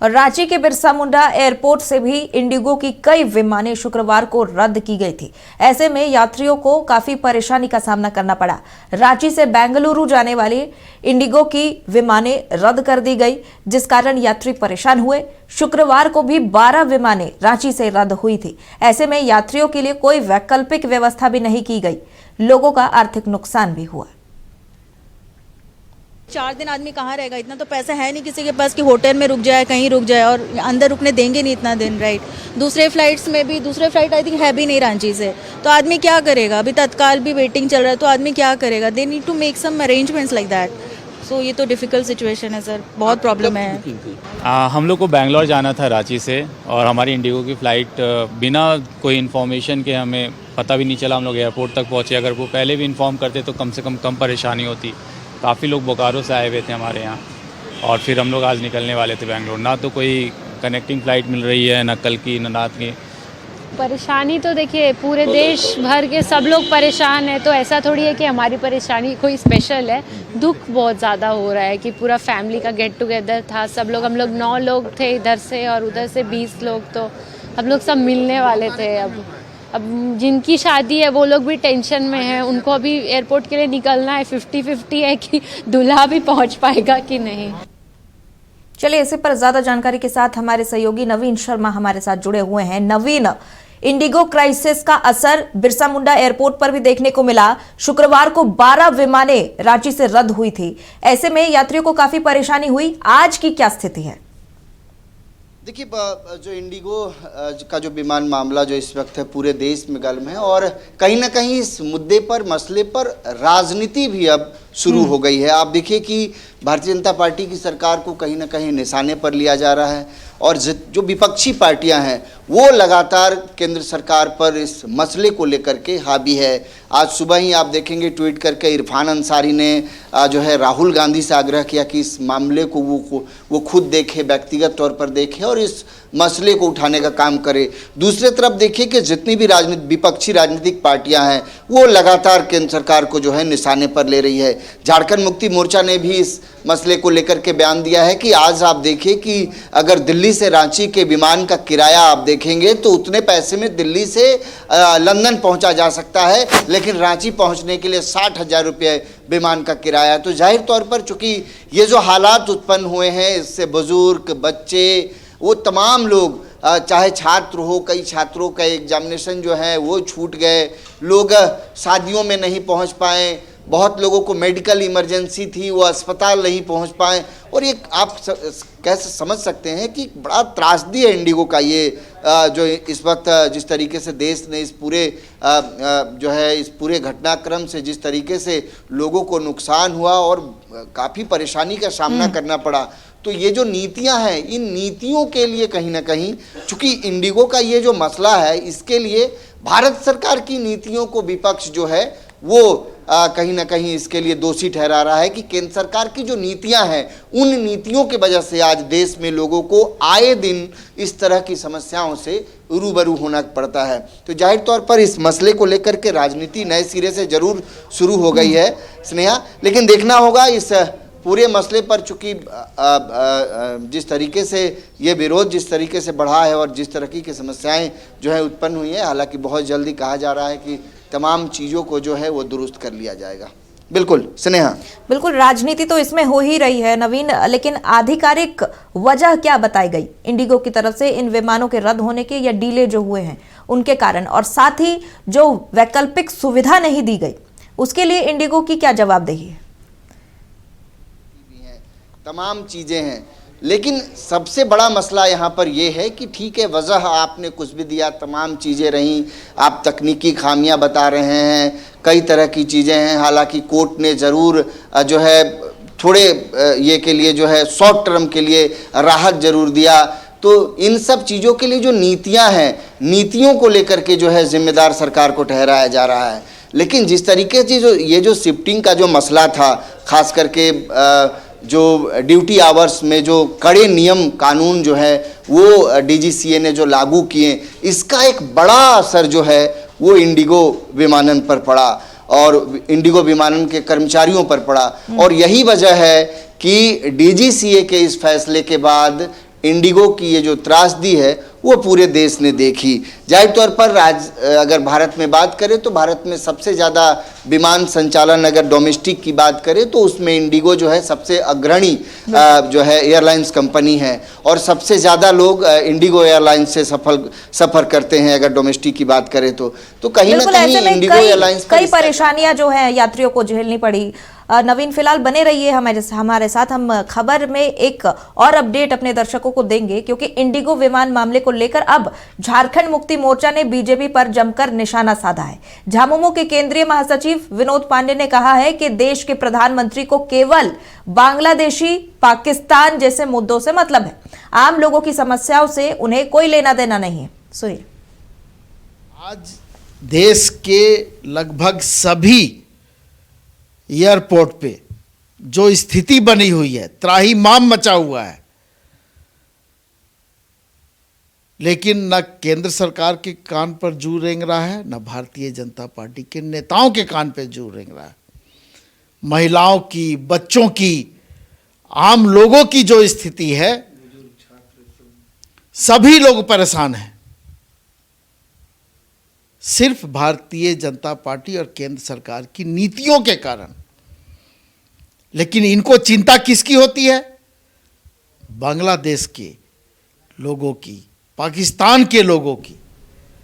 और रांची के बिरसा मुंडा एयरपोर्ट से भी इंडिगो की कई विमानें शुक्रवार को रद्द की गई थी। ऐसे में यात्रियों को काफी परेशानी का सामना करना पड़ा। रांची से बेंगलुरु जाने वाली इंडिगो की विमानें रद्द कर दी गई, जिस कारण यात्री परेशान हुए। शुक्रवार को भी 12 विमानें रांची से रद्द हुई थी। ऐसे में यात्रियों के लिए कोई वैकल्पिक व्यवस्था भी नहीं की गई। लोगों का आर्थिक नुकसान भी हुआ। 4 दिन आदमी कहाँ रहेगा? इतना तो पैसा है नहीं किसी के पास कि होटल में रुक जाए, कहीं रुक जाए, और अंदर रुकने देंगे नहीं इतना दिन, राइट। दूसरे फ्लाइट्स में भी, दूसरे फ्लाइट आई थिंक है भी नहीं रांची से, तो आदमी क्या करेगा? अभी तत्काल भी वेटिंग चल रहा है, तो आदमी क्या करेगा? They need to make some arrangements like that. So ये तो डिफ़िकल्ट सिचुएशन है सर, बहुत प्रॉब्लम है। हम लोग को बेंगलोर जाना था रांची से, और हमारी इंडिगो की फ़्लाइट बिना कोई इन्फॉर्मेशन के हमें पता भी नहीं चला। हम लोग एयरपोर्ट तक पहुँचे। अगर वो पहले भी इन्फॉर्म करते तो कम से कम परेशानी होती। काफ़ी लोग बोकारो से आए हुए थे हमारे यहाँ, और फिर हम लोग आज निकलने वाले थे बेंगलोर। ना तो कोई कनेक्टिंग फ़्लाइट मिल रही है, ना कल की, ना रात की। परेशानी तो देखिए पूरे देश भर के सब लोग परेशान है, तो ऐसा थोड़ी है कि हमारी परेशानी कोई स्पेशल है। दुख बहुत ज़्यादा हो रहा है कि पूरा फैमिली का गेट टुगेदर था, सब लोग, हम लोग 9 लोग थे इधर से, और उधर से 20 लोग, तो हम लोग सब मिलने वाले थे। अब जिनकी शादी है वो लोग भी टेंशन में हैं, उनको अभी एयरपोर्ट के लिए निकलना है। 50-50 है कि दूल्हा भी पहुंच पाएगा कि नहीं। चलिए, इसी पर ज्यादा जानकारी के साथ हमारे सहयोगी नवीन शर्मा हमारे साथ जुड़े हुए हैं। नवीन, इंडिगो क्राइसिस का असर बिरसा मुंडा एयरपोर्ट पर भी देखने को मिला। शुक्रवार को 12 विमानें रांची से रद्द हुई थी। ऐसे में यात्रियों को काफी परेशानी हुई। आज की क्या स्थिति है? देखिए, जो इंडिगो का जो विमान मामला जो इस वक्त है पूरे देश में गर्म है, और कहीं ना कहीं इस मुद्दे पर, मसले पर राजनीति भी अब शुरू हो गई है। आप देखिए कि भारतीय जनता पार्टी की सरकार को कहीं ना कहीं निशाने पर लिया जा रहा है, और जो विपक्षी पार्टियां हैं वो लगातार केंद्र सरकार पर इस मसले को लेकर के हावी है। आज सुबह ही आप देखेंगे ट्वीट करके इरफान अंसारी ने जो है राहुल गांधी से आग्रह किया कि इस मामले को वो खुद देखे, व्यक्तिगत तौर पर देखे और इस मसले को उठाने का काम करे। दूसरी तरफ देखिए कि जितनी भी विपक्षी राजनीतिक पार्टियां हैं वो लगातार केंद्र सरकार को जो है निशाने पर ले रही है। झारखंड मुक्ति मोर्चा ने भी इस मसले को लेकर के बयान दिया है कि आज आप देखिए कि अगर दिल्ली से रांची के विमान का किराया आप देखेंगे तो उतने पैसे में दिल्ली से लंदन पहुंचा जा सकता है, लेकिन रांची पहुंचने के लिए 60,000 रुपये विमान का किराया। तो जाहिर तौर पर चूंकि ये जो हालात उत्पन्न हुए हैं, इससे बुजुर्ग, बच्चे, वो तमाम लोग, चाहे छात्र हो, कई छात्रों का एग्जामिनेशन जो है वो छूट गए, लोग शादियों में नहीं पहुंच पाए, बहुत लोगों को मेडिकल इमरजेंसी थी, वो अस्पताल नहीं पहुंच पाए। और ये आप कैसे समझ सकते हैं कि बड़ा त्रासदी है इंडिगो का ये जो इस वक्त जिस तरीके से देश ने इस पूरे जो है इस पूरे घटनाक्रम से जिस तरीके से लोगों को नुकसान हुआ और काफ़ी परेशानी का सामना करना पड़ा। तो ये जो नीतियां हैं, इन नीतियों के लिए कहीं ना कहीं, चूंकि इंडिगो का ये जो मसला है, इसके लिए भारत सरकार की नीतियों को विपक्ष जो है वो कहीं ना कहीं इसके लिए दोषी ठहरा रहा है कि केंद्र सरकार की जो नीतियां हैं, उन नीतियों की वजह से आज देश में लोगों को आए दिन इस तरह की समस्याओं से रूबरू होना पड़ता है। तो जाहिर तौर पर इस मसले को लेकर के राजनीति नए सिरे से जरूर शुरू हो गई है स्नेहा, लेकिन देखना होगा इस पूरे मसले पर, चूंकि जिस तरीके से ये विरोध जिस तरीके से बढ़ा है और जिस तरह की समस्याएं जो है उत्पन्न हुई है, हालांकि बहुत जल्दी कहा जा रहा है कि तमाम चीज़ों को जो है वो दुरुस्त कर लिया जाएगा। बिल्कुल स्नेहा, बिल्कुल, राजनीति तो इसमें हो ही रही है नवीन, लेकिन आधिकारिक वजह क्या बताई गई इंडिगो की तरफ से इन विमानों के रद्द होने के या डीले जो हुए हैं उनके कारण, और साथ ही जो वैकल्पिक सुविधा नहीं दी गई उसके लिए इंडिगो की क्या जवाबदेही है? तमाम चीज़ें हैं, लेकिन सबसे बड़ा मसला यहाँ पर यह है कि ठीक है, वजह आपने कुछ भी दिया, तमाम चीज़ें रहीं, आप तकनीकी खामियां बता रहे हैं, कई तरह की चीज़ें हैं। हालांकि कोर्ट ने ज़रूर जो है थोड़े ये के लिए जो है शॉर्ट टर्म के लिए राहत ज़रूर दिया। तो इन सब चीज़ों के लिए जो नीतियाँ हैं, नीतियों को लेकर के जो है जिम्मेदार सरकार को ठहराया जा रहा है। लेकिन जिस तरीके से जो शिफ्टिंग का जो मसला था, खास करके जो ड्यूटी आवर्स में जो कड़े नियम कानून जो है वो डीजीसीए ने जो लागू किए, इसका एक बड़ा असर जो है वो इंडिगो विमानन पर पड़ा और इंडिगो विमानन के कर्मचारियों पर पड़ा। और यही वजह है कि डीजीसीए के इस फैसले के बाद इंडिगो की ये जो त्रासदी है वो पूरे देश ने देखी। जाहिर तौर पर अगर भारत में बात करें तो भारत में सबसे ज़्यादा विमान संचालन अगर डोमेस्टिक की बात करें तो उसमें इंडिगो जो है सबसे अग्रणी जो है एयरलाइंस कंपनी है, और सबसे ज़्यादा लोग इंडिगो एयरलाइंस से सफ़र करते हैं अगर डोमेस्टिक की बात करें तो कहीं ना बिल्कुल कहीं ऐसे में इंडिगो एयरलाइंस कई परेशानियां जो है यात्रियों को झेलनी पड़ी। नवीन फिलहाल बने रहिए हमारे साथ। हम खबर में एक और अपडेट अपने दर्शकों को देंगे, क्योंकि इंडिगो विमान मामले को लेकर अब झारखंड मुक्ति मोर्चा ने बीजेपी पर जमकर निशाना साधा है। झामुमो के केंद्रीय महासचिव विनोद पांडे ने कहा है कि देश के प्रधानमंत्री को केवल बांग्लादेशी, पाकिस्तान जैसे मुद्दों से मतलब है, आम लोगों की समस्याओं से उन्हें कोई लेना देना नहीं है। सुनिए। आज देश के लगभग सभी एयरपोर्ट पे जो स्थिति बनी हुई है, त्राहिमाम मचा हुआ है, लेकिन न केंद्र सरकार के कान पर जू रेंग रहा है, न भारतीय जनता पार्टी के नेताओं के कान पर जू रेंग रहा है। महिलाओं की, बच्चों की, आम लोगों की जो स्थिति है, सभी लोग परेशान हैं। सिर्फ भारतीय जनता पार्टी और केंद्र सरकार की नीतियों के कारण। लेकिन इनको चिंता किसकी होती है? बांग्लादेश के लोगों की, पाकिस्तान के लोगों की।